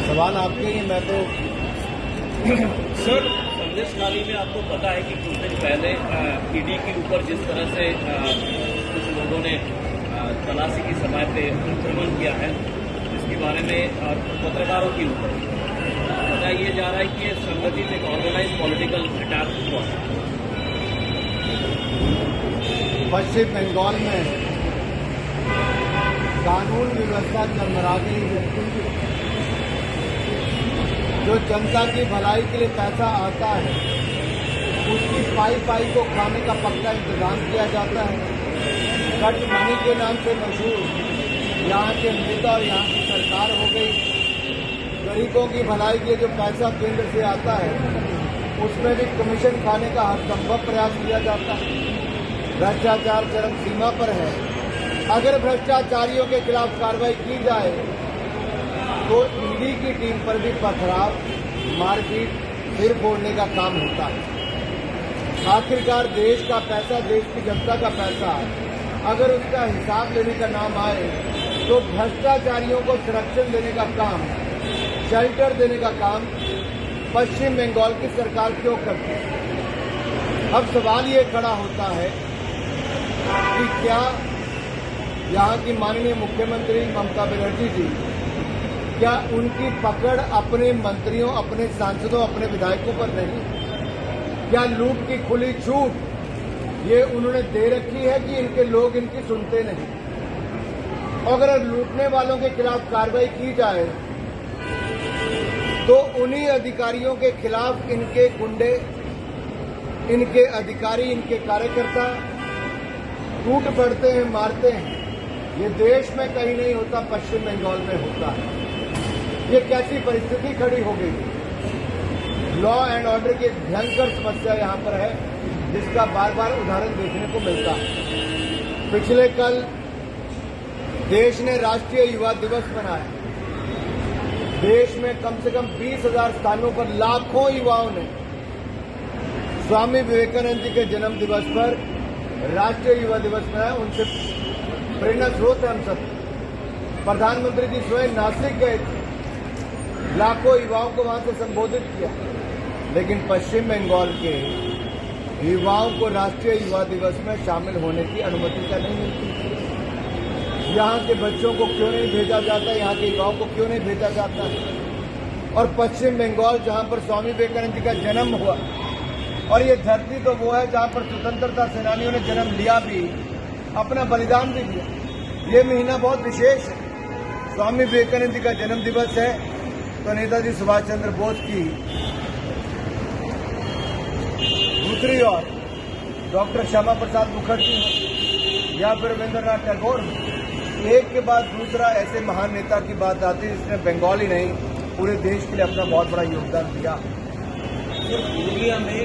सवाल आपके ही, मैं तो सर, संदेश खाली में आपको पता है कि कुछ दिन पहले ईडी के ऊपर जिस तरह से कुछ लोगों ने तलाशी की समय पे आक्रमण किया है, इसके बारे में पत्रकारों के ऊपर बताया जा रहा है कि ये संगठित एक ऑर्गेनाइज पॉलिटिकल अटैक हुआ। पश्चिम बंगाल में कानून व्यवस्था चरमरा गई है। जो जनता की भलाई के लिए पैसा आता है, उसकी पाई को खाने का पक्का इंतजाम किया जाता है। कट मनी के नाम से मशहूर यहाँ के नेता और यहाँ की सरकार हो गई। गरीबों की भलाई के लिए जो पैसा केंद्र से आता है, उसमें भी कमीशन खाने का हर संभव प्रयास किया जाता है। भ्रष्टाचार चरम सीमा पर है। अगर भ्रष्टाचारियों के खिलाफ कार्रवाई की जाए तो ईडी की टीम पर भी पथराव, मारपीट, सिर फोड़ने का काम होता है। आखिरकार देश का पैसा, देश की जनता का पैसा, अगर उसका हिसाब लेने का नाम आए तो भ्रष्टाचारियों को संरक्षण देने का काम, शेल्टर देने का काम पश्चिम बंगाल की सरकार क्यों करती है? अब सवाल ये खड़ा होता है कि क्या यहाँ की माननीय मुख्यमंत्री ममता बनर्जी जी, क्या उनकी पकड़ अपने मंत्रियों, अपने सांसदों, अपने विधायकों पर नहीं? क्या लूट की खुली छूट ये उन्होंने दे रखी है कि इनके लोग इनकी सुनते नहीं? अगर लूटने वालों के खिलाफ कार्रवाई की जाए तो उन्हीं अधिकारियों के खिलाफ इनके गुंडे, इनके अधिकारी, इनके कार्यकर्ता टूट पड़ते हैं, मारते हैं। ये देश में कहीं नहीं होता, पश्चिम बंगाल में होता है। ये कैसी परिस्थिति खड़ी हो गई? लॉ एंड ऑर्डर की एक भयंकर समस्या यहाँ पर है, जिसका बार बार उदाहरण देखने को मिलता है। पिछले कल देश ने राष्ट्रीय युवा दिवस मनाया। देश में कम से कम 20,000 स्थानों पर लाखों युवाओं ने स्वामी विवेकानंद जी के जन्म दिवस पर राष्ट्रीय युवा दिवस मनाया। उनसे प्रेरणा स्रोत है हम सब। प्रधानमंत्री जी स्वयं नासिक गए थे, लाखों युवाओं को वहां से संबोधित किया। लेकिन पश्चिम बंगाल के युवाओं को राष्ट्रीय युवा दिवस में शामिल होने की अनुमति क्या नहीं मिलती? यहाँ के बच्चों को क्यों नहीं भेजा जाता? यहाँ के युवाओं को क्यों नहीं भेजा जाता? और पश्चिम बंगाल, जहाँ पर स्वामी विवेकानंद जी का जन्म हुआ, और ये धरती तो वो है जहाँ पर स्वतंत्रता सेनानियों ने जन्म लिया भी, अपना बलिदान भी दिया। ये महीना बहुत विशेष है। स्वामी विवेकानंद जी का जन्म दिवस है तो नेताजी सुभाष चंद्र बोस की, दूसरी ओर डॉक्टर श्यामा प्रसाद मुखर्जी हो या फिर रविंद्रनाथ टैगोर हो, एक के बाद दूसरा ऐसे महान नेता की बात आती है जिसने बंगाल ही नहीं पूरे देश के लिए अपना बहुत बड़ा योगदान दिया। पूर्णिया में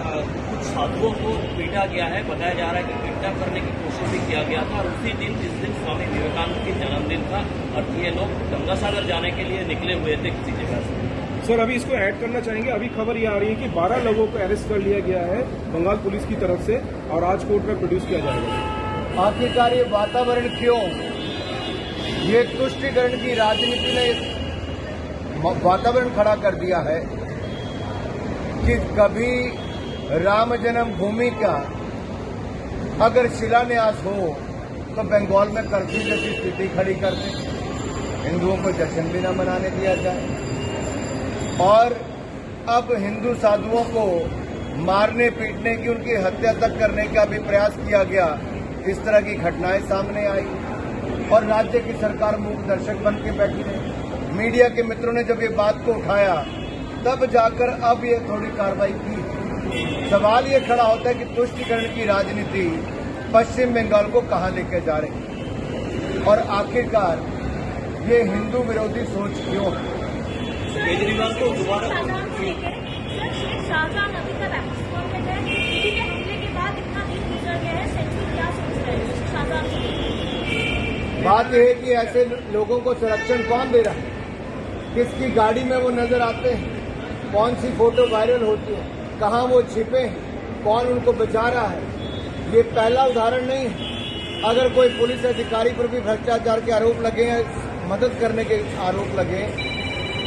कुछ साधुओं को पीटा गया है। बताया जा रहा है कि किडनैप करने की कोशिश भी किया गया था, और उसी दिन जिस दिन स्वामी विवेकानंद के जन्मदिन था, और ये लोग गंगा सागर जाने के लिए निकले हुए थे किसी जगह से। सर, अभी इसको ऐड करना चाहेंगे। अभी खबर ये आ रही है कि 12 लोगों को अरेस्ट कर लिया गया है बंगाल पुलिस की तरफ से, और आज कोर्ट में प्रोड्यूस किया जाएगा। आखिरकार ये वातावरण क्यों? ये तुष्टीकरण की राजनीति ने वातावरण खड़ा कर दिया है कि कभी राम जन्मभूमि का अगर शिलान्यास हो तो बंगाल में कर्फ्यू जैसी स्थिति खड़ी कर दे, हिंदुओं को जश्न भी न मनाने दिया जाए, और अब हिंदू साधुओं को मारने पीटने की, उनकी हत्या तक करने का भी प्रयास किया गया। इस तरह की घटनाएं सामने आई और राज्य की सरकार मूक दर्शक बन के बैठी रही। मीडिया के मित्रों ने जब ये बात को उठाया, तब जाकर अब ये थोड़ी कार्रवाई की। सवाल ये खड़ा होता है कि तुष्टीकरण की राजनीति पश्चिम बंगाल को कहां लेके जा रही है, और आखिरकार ये हिंदू विरोधी सोच क्यों है? केजरीवाल को दोबारा शाहजहां नदी का रेस्पॉन्स है, ईडी के हमले के बाद इतना दिन गुजर गया है, सेंचुरी क्या सोचता है शाहजहां? बात यह है कि ऐसे लोगों को संरक्षण कौन दे रहा है? किसकी गाड़ी में वो नजर आते हैं? कौन सी फोटो वायरल होती है? कहाँ वो छिपे हैं? कौन उनको बचा रहा है? ये पहला उदाहरण नहीं है। अगर कोई पुलिस अधिकारी पर भी भ्रष्टाचार के आरोप लगे हैं मदद करने के आरोप लगे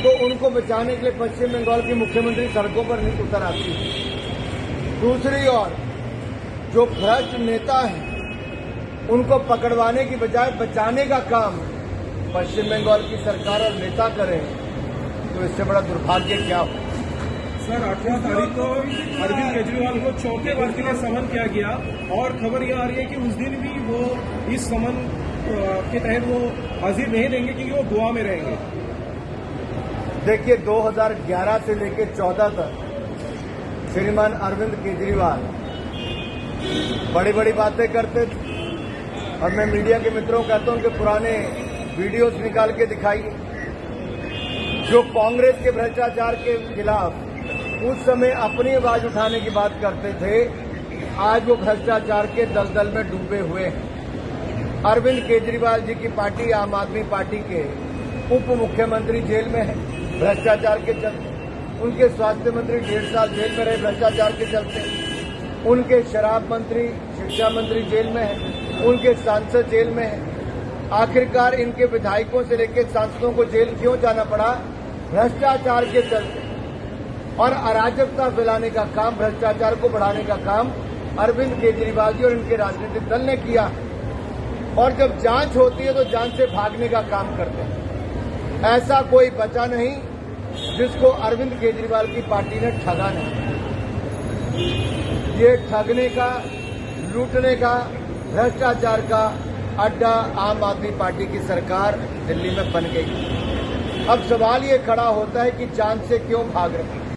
तो उनको बचाने के लिए पश्चिम बंगाल की मुख्यमंत्री सड़कों पर नहीं उतर आती। दूसरी ओर जो भ्रष्ट नेता हैं उनको पकड़वाने की बजाय बचाने का काम पश्चिम बंगाल की सरकार और नेता करें तो इससे बड़ा दुर्भाग्य क्या हो। सर 18 तारीख को अरविंद केजरीवाल को चौथे बार के लिए समन किया गया और खबर यह आ रही है कि उस दिन भी वो इस समन के तहत वो हाजिर नहीं रहेंगे क्योंकि वो गोवा में रहेंगे। देखिए 2011 से लेकर 14 तक श्रीमान अरविंद केजरीवाल बड़ी बड़ी बातें करते थे और मैं मीडिया के मित्रों को कहता हूं कि पुराने वीडियोस निकाल के दिखाइए। जो कांग्रेस के भ्रष्टाचार के खिलाफ उस समय अपनी आवाज उठाने की बात करते थे, आज वो भ्रष्टाचार के दलदल में डूबे हुए हैं। अरविंद केजरीवाल जी की पार्टी आम आदमी पार्टी के उप मुख्यमंत्री जेल में है भ्रष्टाचार के चलते। उनके स्वास्थ्य मंत्री 1.5 साल जेल में रहे भ्रष्टाचार के चलते। उनके शराब मंत्री, शिक्षा मंत्री जेल में है। उनके सांसद जेल में है। आखिरकार इनके विधायकों से लेकर सांसदों को जेल क्यों जाना पड़ा? भ्रष्टाचार के चलते। और अराजकता फैलाने का काम, भ्रष्टाचार को बढ़ाने का काम अरविंद केजरीवाल जी और इनके राजनीतिक दल ने किया। और जब जांच होती है तो जांच से भागने का काम करते हैं। ऐसा कोई बचा नहीं जिसको अरविंद केजरीवाल की पार्टी ने ठगा नहीं। ये ठगने का, लूटने का, भ्रष्टाचार का अड्डा आम आदमी पार्टी की सरकार दिल्ली में बन गई। अब सवाल ये खड़ा होता है कि जांच से क्यों भाग रहे हैं।